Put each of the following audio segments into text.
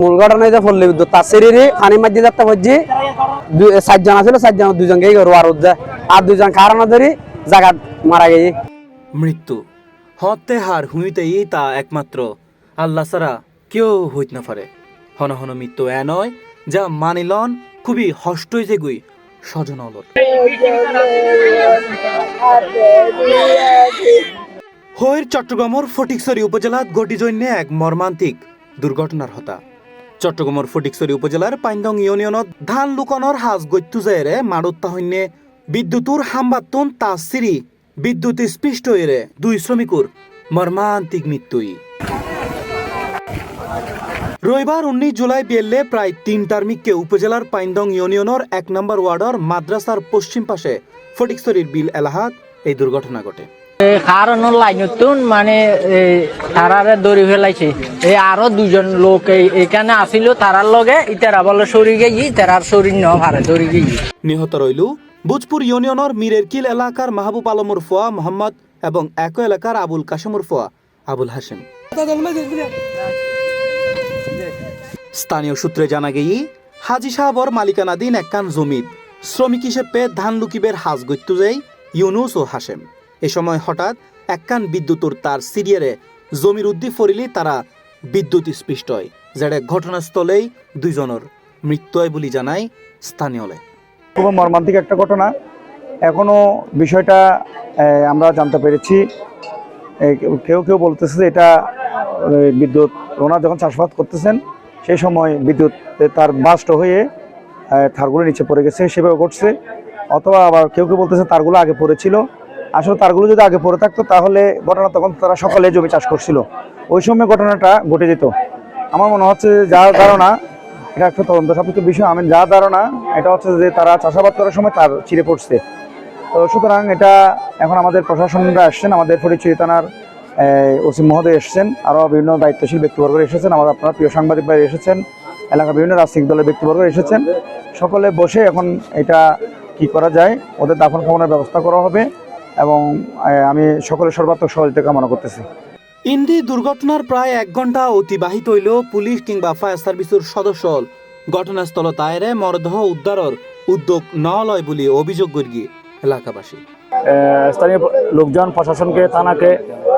মূল ঘটনায় যে পল্লী বিদ্যুৎ তার শরীরে পানি মাঝে যাতে হচ্ছে 7 জন আছে, 7 জন 2 জন গিয়ে আর উঠছে আর 2 জন কারণ ধরে জায়গা মারা গেছে। মৃত্যু হতে হার হুইতেই তা একমাত্র আল্লাহ ছাড়া কেউ হইত না পারে। হন হন মৃত্যু এ নয় যা মানিলন খুবই হষ্ট হইতে গুই স্বজন অলর হইর চট্টগ্রামের ফটিকছড়ি উপজেলাত ঘটি জন্য এক মর্মান্তিক দুর্ঘটনার হতা। চট্টগ্রামের ফটিকছড়ি উপজেলার পাইন্দং ইউনিয়নত ধান লুকানোর হাজ গৈত্যু যায়রে মারুত্তা হইনে বিদ্যুতুর হামবাতুন তা সিরি বিদ্যুৎ স্পৃষ্ট হইরে 2 শ্রমিকুর মর্মান্তিক মৃত্যুই। রবিবার 19 জুলাই বিয়েলে প্রায় 3টার মিকে উপজেলার পাইন্দং ইউনিয়নের 1 নম্বর ওয়ার্ডর মাদ্রাসার পশ্চিম পাশে ফটিকছড়ির বিল এলাহাত এই দুর্ঘটনা ঘটে। কারণ লাইনতুন মানে তারারে দড়ি ফেলাইছে, এই আরো 2 জন লোক এখানে আসিল, তারার লগে ইতারা বলে সরি গেই, তারার শরীর ন ভারে দড়ি গেই। নিহত রইল বুজপুর ইউনিয়নের মিরের কিল এলাকার মাহবুব আলমুর ফোয়া মোহাম্মদ এবং একই এলাকার আবুল কাশেমুর ফোয়া আবুল হাসেম। স্থানীয় সূত্রে জানা গেই হাজি সাহাবর মালিকানাধীন একখান জমিত শ্রমিক হিসেবে ধান লুকিবের হাজ গত্যু যাই ইউনুস ও হাসেম। এ সময় হঠাৎ একখান বিদ্যুতের তার সিরিয়ারে জমির উদ্দি ফরিলি তারা বিদ্যুৎ স্পৃষ্ট হয়, যেটা ঘটনাস্থলেই 2 জনের মৃত্যু হয় বলে জানায় স্থানীয়লে। খুব মর্মান্তিক একটা ঘটনা। এখনো বিষয়টা আমরা জানতে পেরেছি, কেউ কেউ বলতেছে যে এটা বিদ্যুৎ ওনারা যখন চাষাবাদ করতেছেন সেই সময় বিদ্যুৎ তার বাস্ট হয়ে তারগুলো নিচে পড়ে গেছে, সেভাবে ঘটছে। অথবা আবার কেউ কেউ বলতেছে তারগুলো আগে পড়েছিল। আসলে তারগুলো যদি আগে পড়ে থাকতো তাহলে ঘটনা, তখন তারা সকালে জমি চাষ করছিল, ওই সময় ঘটনাটা ঘটে যেত। আমার মনে হচ্ছে যার ধারণা, এটা একটা তদন্ত সাপেক্ষ বিষয়, আমি যা ধারণা এটা হচ্ছে যে তারা চাষাবাদ করার সময় তার ছিঁড়ে পড়ছে। তো সুতরাং এটা এখন আমাদের প্রশাসনরা আসছেন, আমাদের ফটিকছড়ি থানার ওসি মহোদয় এসেছেন, আরও বিভিন্ন দায়িত্বশীল ব্যক্তিবর্গ এসেছেন, আমাদের আপনার প্রিয় সাংবাদিক ভাই এসেছেন, এলাকার বিভিন্ন রাজনৈতিক দলের ব্যক্তিবর্গ এসেছেন। সকলে বসে এখন এটা কি করা যায়, ওদের দাফন কামনার ব্যবস্থা করা হবে এবং আমি সকলের সর্বাত্মক সহযোগিতা কামনা করতেছি। ইন্দি দুর্ঘটনার প্রায় 1 ঘন্টা অতিবাহিত হইলেও পুলিশ কিংবা ফায়ার সার্ভিসের সদস্য ঘটনাস্থল তাইরে মরদেহ উদ্ধারের উদ্যোগ না লয় বলে অভিযোগ করি এলাকাবাসী। স্থানীয় লোকজন প্রশাসনকে, থানাকে,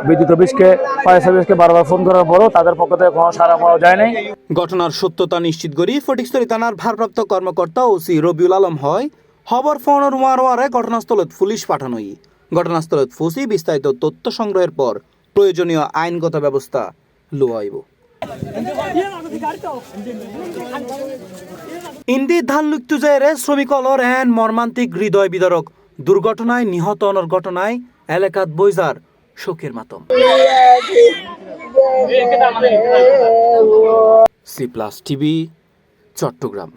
বিদ্যুৎ অফিসকে, ফায়ার সার্ভিসকে বারবার ফোন করার পরও তাদের পক্ষ থেকে কোনো সাড়া পাওয়া যায় নাই। ঘটনার সত্যতা নিশ্চিত করি ফটিকছড়ি থানার ভারপ্রাপ্ত কর্মকর্তা ওসি রবিউল আলম হয় খবর ফোনের ওয়ারে ঘটনাস্থলত পুলিশ পাঠানোই। ঘটনাস্থলত ফুসি বিস্তারিত তথ্য সংগ্রহের পর প্রয়োজনীয় আইনগত ব্যবস্থা লুয়াইব। ইন্দি ধান লুকতু যায় শ্রমিকলর এন মর্মান্তিক হৃদয় বিদারক দুর্ঘটনায় নিহত অনর ঘটনায় এলাকাত বইজার শোকের মাতম। C+ TV Chittagong.